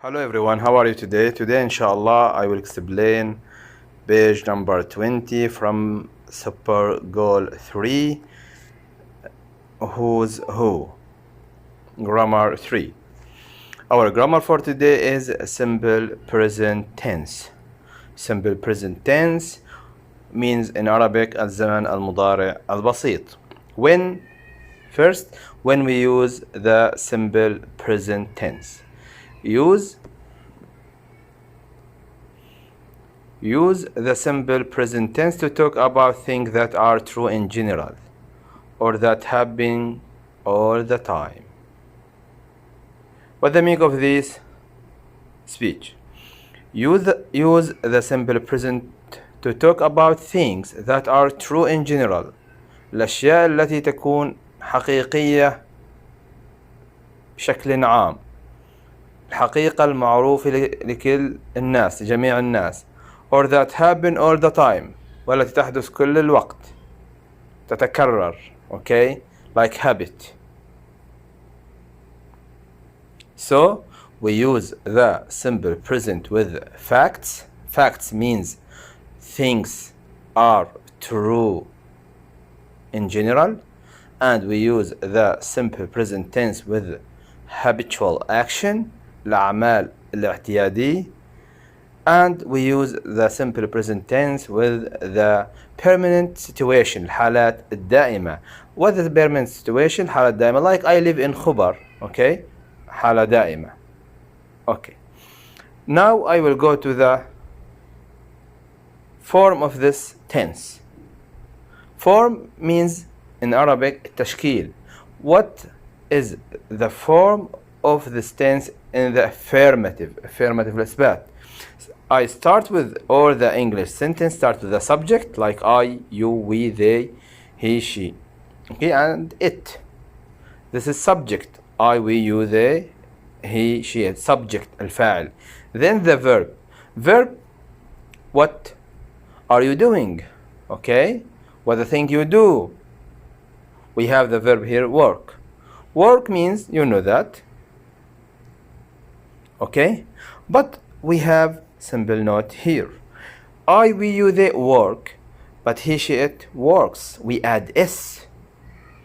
Hello everyone, how are you today? Today inshallah I will explain page number 20 from Super Goal 3, Who's Who, Grammar 3. Our grammar for today is simple present tense. Simple present tense means in Arabic الزمن المضارع البسيط. When we use the simple present tense. Use the simple present tense to talk about things that are true in general or that happen all the time. What the meaning of this speech? Use the simple present to talk about things that are true in general. الأشياء التي تكون حقيقية بشكل عام. الحقيقة المعروفة لكل الناس، لجميع الناس. Or that happen all the time. والتي تحدث كل الوقت. تتكرر. Okay? Like habit. So, we use the simple present with facts. Facts means things are true in general. And we use the simple present tense with habitual action. الأعمال الاعتيادية. And we use the simple present tense with the permanent situation, الحالات الدائمة. What is the permanent situation? الحالة الدائمة. Like I live in خبر. Okay? حالة دائمة. Okay. Now I will go to the form of this tense. Form means in Arabic تشكيل. What is the form of this tense in the affirmative الإثبات? I start with, or the English sentence start with the subject like I, you, we, they, he, she. Okay, and it. This is subject. I, we, you, they, he, she. It's subject, الفاعل. Then the verb. Verb, what are you doing? Okay, what the thing you do. We have the verb here, work. Work means, you know that. Okay, but we have simple note here. I, we, you, they work, but he, she, it works. We add s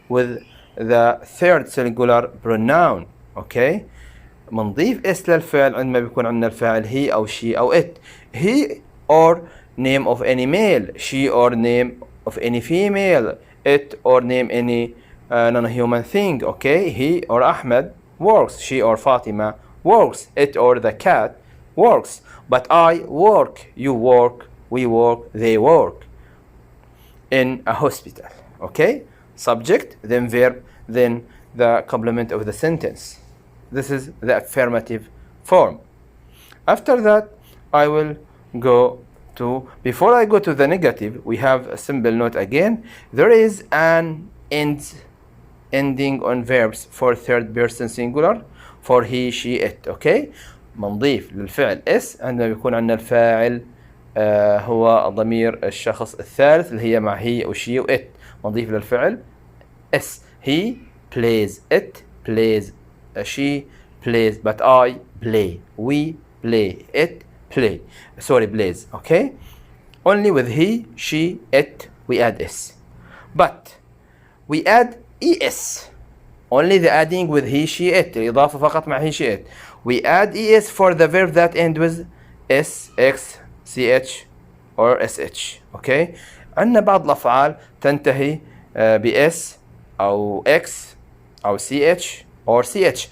with the third singular pronoun. Okay, بنضيف اس للفعل عندما بيكون عندنا الفاعل he أو she أو it. He or name of any male, she or name of any female, it or name any non-human thing. Okay, he or Ahmed works, she or Fatima works, it or the cat works. But I work, you work, we work, they work in a hospital. Okay, subject, then verb, then the complement of the sentence. This is the affirmative form. After that, I will go to, before I go to the negative, we have a simple note again. There is an ending on verbs for third person singular, for he, she, it. Okay, بنضيف للفعل اس عندما بيكون عندنا الفاعل هو ضمير الشخص الثالث اللي هي مع he أو she و it. بنضيف للفعل s. He plays, it plays, she plays, but I play, we play, it play. Sorry, plays. Okay, only with he, she, it we add s. But we add es. Only the adding with he, she, it. الإضافة فقط مع he, she, it. We add es for the verb that end with s, x, ch or sh. Okay. عندنا بعض الأفعال تنتهي بs أو x أو ch or ch.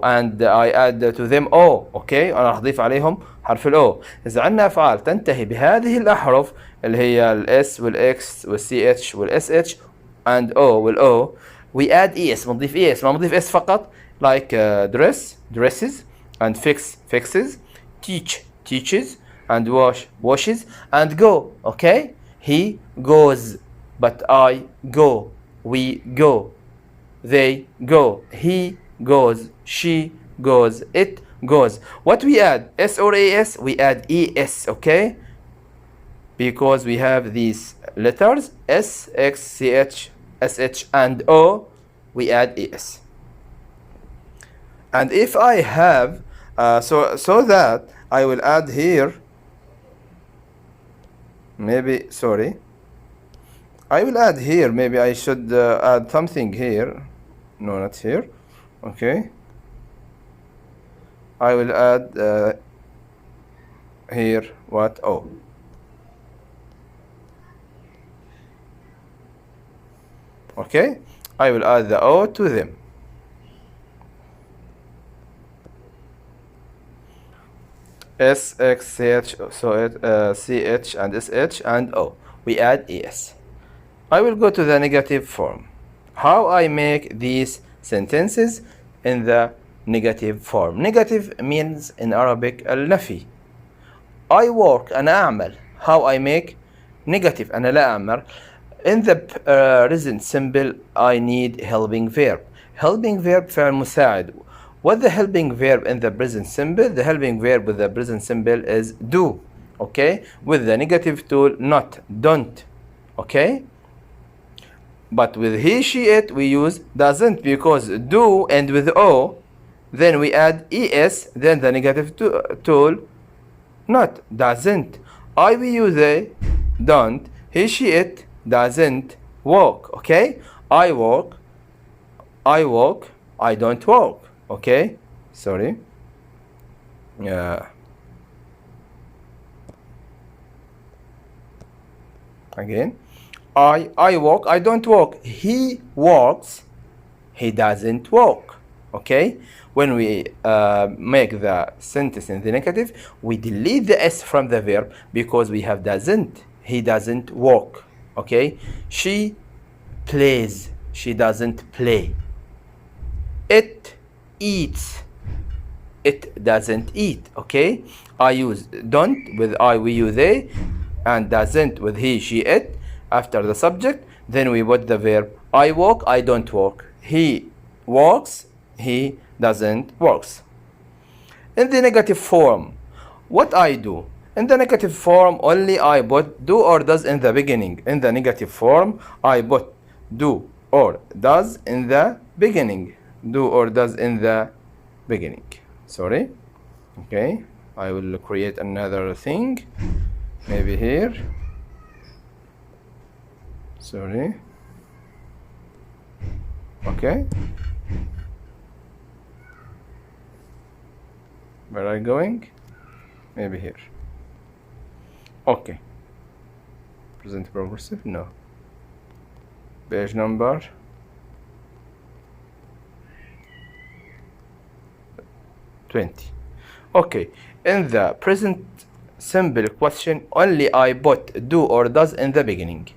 and I add to them o. Okay. أنا راح أضيف عليهم حرف ال o. إذا عندنا أفعال تنتهي بهذه الأحرف اللي هي ال s وال x وال ch وال sh and o وال o, we add es. بنضيف es. ما بنضيف s فقط. Like dress, dresses, and fix, fixes, teach, teaches, and wash, washes, and go. Okay, he goes, but I go, we go, they go, he goes, she goes, it goes. What we add, s or as? We add es. Okay, because we have these letters s, x, ch, sh, and o, we add es. And if I have So that I will add here, maybe, sorry, I will add here, maybe I should add something here. No, not here. Okay, I will add here what? Oh, okay, I will add the O to them. S, X, C, H, so it, C, H, and S, H, and O. We add ES. I will go to the negative form. How I make these sentences in the negative form. Negative means in Arabic النفي. I work أنا أعمل. How I make negative أنا لا أعمل. In the present simple I need helping verb. Helping verb فعل مساعد. What the helping verb in the present simple? The helping verb with the present simple is do. Okay? With the negative tool not, don't. Okay? But with he, she, it, we use doesn't, because do and with O, then we add es, then the negative tool not, doesn't. I, we, you, they, don't. He, she, it, doesn't walk. Okay? I walk, I walk, I don't walk. Okay? Sorry. Again. I walk, I don't walk. He walks, he doesn't walk. Okay? When we make the sentence in the negative, we delete the S from the verb because we have doesn't. He doesn't walk. Okay? She plays, she doesn't play. It eats, it doesn't eat. Okay? I use don't with I, we, you, they, and doesn't with he, she, it after the subject. Then we put the verb. I walk, I don't walk. He walks, he doesn't walks. In the negative form, what I do? In the negative form, only I put do or does in the beginning. In the negative form, I put do or does in the beginning. Do or does in the beginning. Sorry. Okay. I will create another thing. Maybe here. Sorry. Okay. Where are you going? Maybe here. Okay. Present progressive? No. Page number 20. Okay. In the present simple question, only I put do or does in the beginning.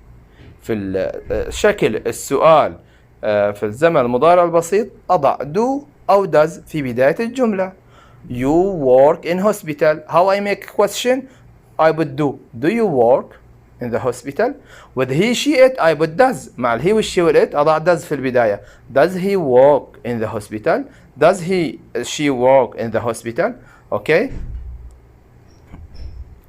في شكل السؤال في الزمن المضارع البسيط أضع do أو does في بداية الجملة. You work in hospital. How I make question? I put do. Do you work in the hospital? With he, she, it, I put does. مع الهي والشي والit أضع does في البداية. Does he work in the hospital? Does she work in the hospital? Okay?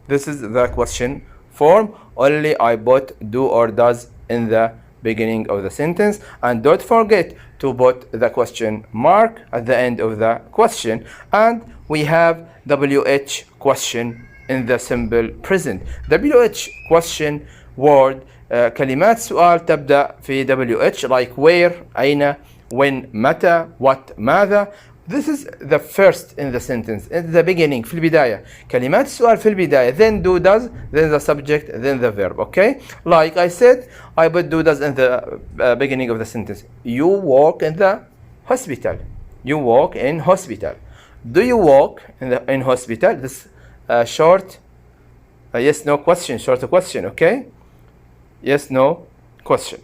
This is the question form. Only I put do or does in the beginning of the sentence, and don't forget to put the question mark at the end of the question. And we have WH question in the simple present. WH question word كلمات سؤال تبدأ في WH like where, أين, when, متى, what, ماذا. This is the first in the sentence, in the beginning, في البداية. كلمات السؤال في البداية, then do, does, then the subject, then the verb. Okay? Like I said, I put do, does in the beginning of the sentence. You work in the hospital. You work in hospital. Do you work in hospital? This short, yes, no question, short question. Okay? Yes, no question.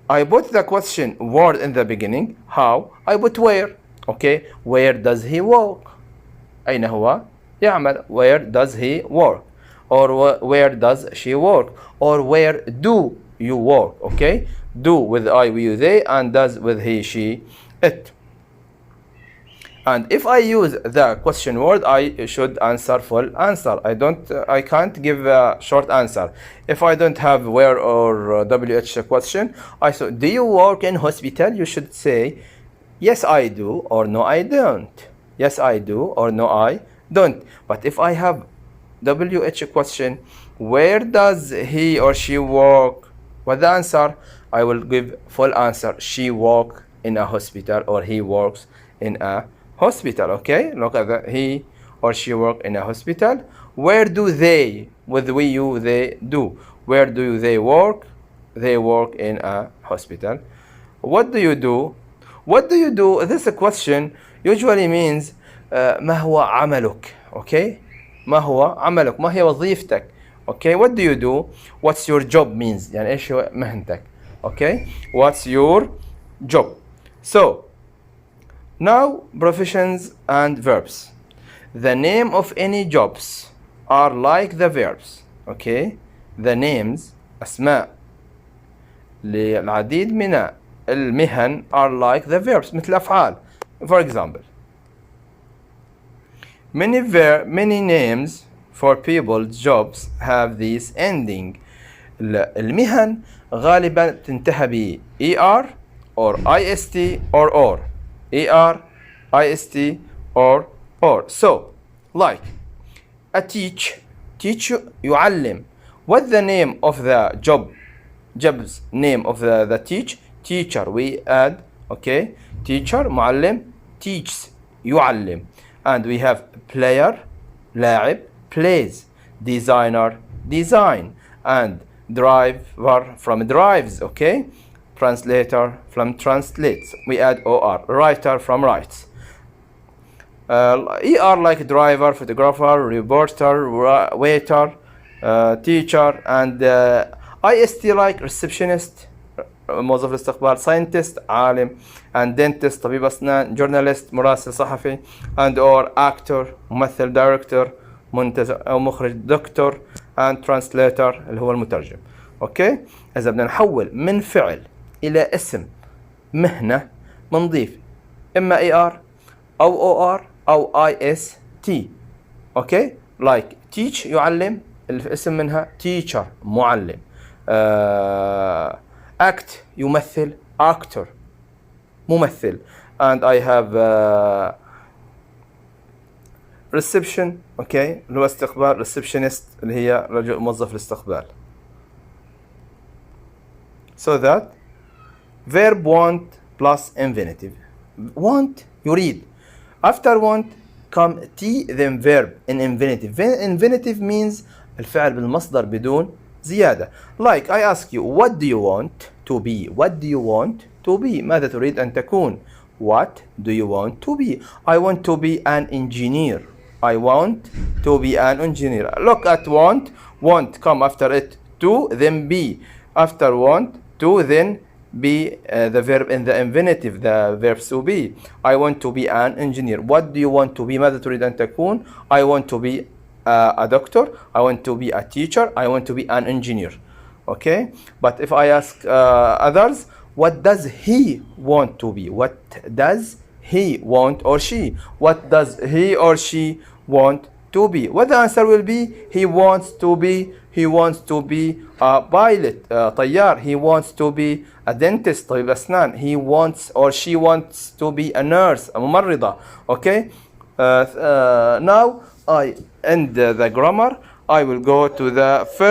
I put the question word in the beginning. How? I put where. Okay, where does he work? أين هو يعمل? Where does he work? Or where does she work? Or where do you work? Okay, do with I, we, you, they, and does with he, she, it. And if I use the question word, I should answer full answer. I can't give a short answer. If I don't have where or WH question, I said, do you work in hospital? You should say, yes, I do, or no, I don't. Yes, I do, or no, I don't. But if I have WH question, where does he or she work? What the answer? I will give full answer. She work in a hospital, or he works in a hospital. Okay, look at that. He or she work in a hospital. Where do they, with we, you, they, do? Where do they work? They work in a hospital. What do you do? What do you do? This question usually means ما هو عملك. Okay, ما هو عملك, ما هي وظيفتك. Okay, what do you do? What's your job means, يعني ايش هو مهنتك. Okay, what's your job? So now professions and verbs. The name of any jobs are like the verbs. Okay, the names, أسماء للعديد من المهن are like the verbs, مثل الأفعال. For example, many names for people's jobs have this ending. المهن غالبا تنتهي ب ER or IST or ER, IST or. So, like a teach يعلم. What's the name of the job's name of the teacher, we add. Okay, teacher, معلم, teaches, يعلم. And we have player, لاعب, plays, designer, design, and driver from drives. Okay, translator from translates, we add OR. Writer from writes. ER like driver, photographer, reporter, waiter, teacher, and IST like receptionist, موظف الاستقبال, scientist, عالم, and dentist, طبيب أسنان, journalist, مراسل صحفي, and or actor, ممثل, director, منتج أو مخرج, doctor, and translator اللي هو المترجم. أوكي، إذا بدنا نحول من فعل إلى اسم مهنة بنضيف إما ER أو OR أو IST. أوكي، like teach يعلم، الاسم منها teacher معلم. act يمثل actor ممثل. and I have reception. okay، اللي هو استقبال, receptionist اللي هي رجل موظف الاستقبال. so that verb want plus infinitive. want يريد, after want come T then verb in infinitive. infinitive means الفعل بالمصدر بدون زيادة. like I ask you, what do you want to be? what do you want to be? ماذا تريد أن تكون? what do you want to be? I want to be an engineer. I want to be an engineer. look at want come after it to then be, after want to then be the verb in the infinitive, the verb to be. I want to be an engineer. what do you want to be? ماذا تريد أن تكون? I want to be a doctor. I want to be a teacher. I want to be an engineer. okay, but if I ask others, what does he want to be? what does he want, or she, what does he or she want to be? what the answer will be? he wants to be a pilot, طيار. he wants to be a dentist, طبيب أسنان. he wants or she wants to be a nurse, ممرضة. okay, now I end the grammar. I will go to the first